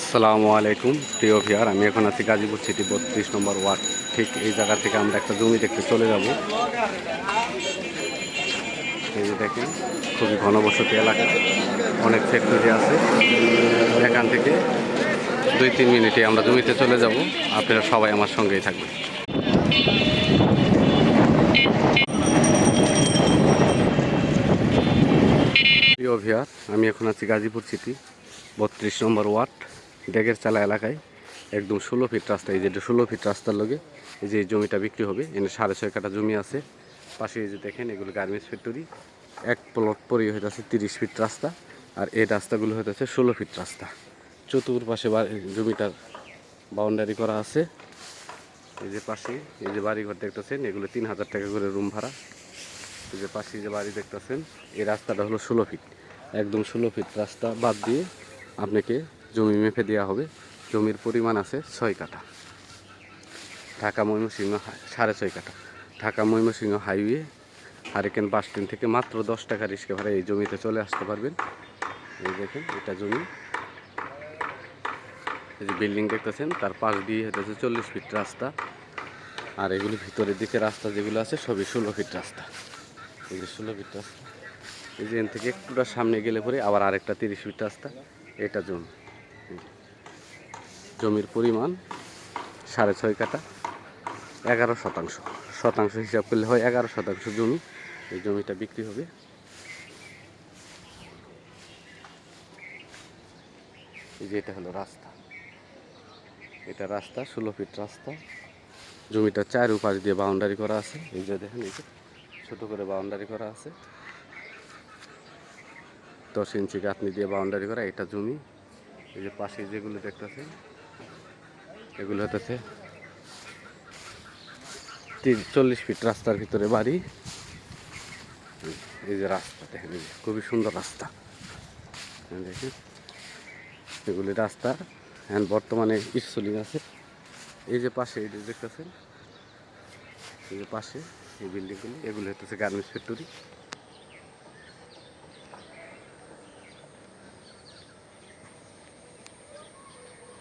আসসালামু আলাইকুম প্রিয় ভিউয়ার, আমি এখন আছি গাজীপুর সিটি 32 নম্বর ওয়ার্ড। ঠিক এই জায়গা থেকে আমরা একটা জমি দেখতে চলে যাব। এই যে দেখেন, খুবই ঘনবসতি এলাকা, অনেক ফ্যাক্টরি আছে। এখান থেকে 2-3 মিনিটে আমরা জমিতে চলে যাব। আপনারা সবাই আমার সঙ্গেই থাকবেন। প্রিয় ভিউয়ার, আমি এখন আছি গাজীপুর সিটি 32 নম্বর ওয়ার্ড, ডেগের চালা এলাকায়। একদম 16 ফিট রাস্তা। এই যে 16 ফিট রাস্তার লগে এই যে জমিটা বিক্রি হবে। এখানে 6.5 কাঠা জমি আছে। পাশে এই যে দেখেন, এগুলো গার্মেন্টস ফ্যাক্টরি। এক প্লট পরেই হইতেছে 30 ফিট রাস্তা, আর এই রাস্তাগুলো হইতেছে 16 ফিট রাস্তা। চতুর্পাশে জমিটার বাউন্ডারি করা আছে। এই যে পাশে এই যে বাড়িঘর দেখতেছেন, এগুলো 3000 টাকা করে রুম ভাড়া। এই যে পাশে যে বাড়ি দেখতেছেন, এই রাস্তাটা হলো 16 ফিট। একদম 16 ফিট রাস্তা বাদ দিয়ে আপনাকে জমি মেপে দেওয়া হবে। জমির পরিমাণ আছে 6 কাঠা। ঢাকা ময়মনসিংহ 6.5 কাঠা। Dhaka Mymensingh highway hurricane bus stand থেকে মাত্র 10 টাকা রিক্সা ভাড়া এই জমিতে চলে আসতে পারবেন। এই দেখেন, এটা জমি। এই যে বিল্ডিং দেখতেছেন, তার পাশ দিয়ে হচ্ছে 40 ফিট রাস্তা। আর এগুলি ভিতরের দিকে রাস্তা যেগুলো আছে সবই 16 ফিট রাস্তা। এই যে 16 ফিট রাস্তা। এই যে এখান থেকে একটুটা সামনে গেলে পরে আবার আরেকটা 30 ফিট রাস্তা। এটা জমি। জমির পরিমাণ 6.5 কাঠা, 11 শতাংশ। শতাংশ হিসাব করলে হয় 11 শতাংশ জমি। এই জমিটা বিক্রি হবে। এই যে এটা হলো রাস্তা। এটা রাস্তা 16 ফিট রাস্তা। জমিটা চারপাশ দিয়ে বাউন্ডারি করা আছে। এই যে দেখেন, এই যে ছোটো করে বাউন্ডারি করা আছে। 10 ইঞ্চি গাঁথনি দিয়ে বাউন্ডারি করা এটা জমি। এই যে পাশে যেগুলো দেখতেছেন, এগুলো হতেছে 40 ফিট রাস্তার ভিতরে বাড়ি। এই যে রাস্তা দেখেন, খুবই সুন্দর রাস্তা। দেখেন, এগুলি রাস্তা এখন বর্তমানে স্কুলিং আছে। এই যে পাশে এই যে দেখতেছেন, এই যে পাশে এই বিল্ডিংগুলি, এগুলো হচ্ছে গার্মেন্টস ফ্যাক্টরি।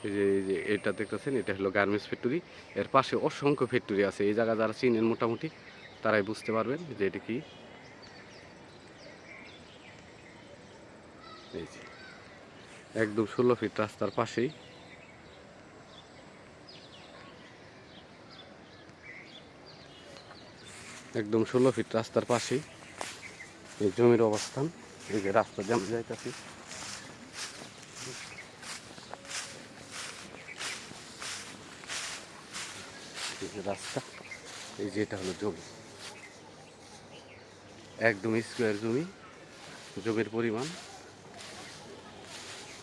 এই যে এটা দেখতেছেন, এটা হলো গার্মেন্টস ফ্যাক্টরি। এর পাশে অসংখ্য ফ্যাক্টরি আছে। এই জায়গা যারা চিনেন মোটামুটি তারাই বুঝতে পারবেন যে এটা কি। এই যে একদম 16 ফিট রাস্তার পাশেই একদম 16 ফিট রাস্তার পাশেই এই জমির অবস্থান। এই যে রাস্তা যেমন যাইতেছি, এই যে রাস্তা, এই যে এটা হলো জমি। একদম স্কোয়ার জমি। জমির পরিমাণ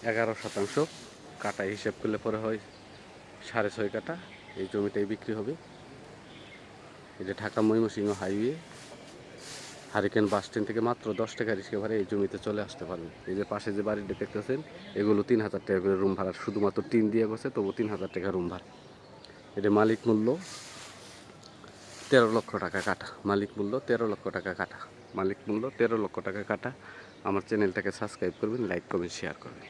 11 শতাংশ। কাটা হিসাব করলে পরে হয় 6.5 কাঠা। এই জমিটাই বিক্রি হবে। এই যে Dhaka Mymensingh highway hurricane bus stand থেকে মাত্র 10 টাকা রিক্সা ভাড়া এই জমিতে চলে আসতে পারবেন। এই যে পাশে যে বাড়িটা দেখতেছেন, এগুলো 3000 টাকা করে রুম ভাড়া। শুধুমাত্র টিন দিয়ে গেছে, তবু 3000 টাকা রুম ভাড়া। এটা মালিক মূল্য 13 লক্ষ টাকা কাটা। মালিক মূল্য 13 লক্ষ টাকা কাটা। মালিক মূল্য 13 লক্ষ টাকা কাটা। আমার চ্যানেলটাকে সাবস্ক্রাইব করবেন, লাইক করবেন, শেয়ার করবেন।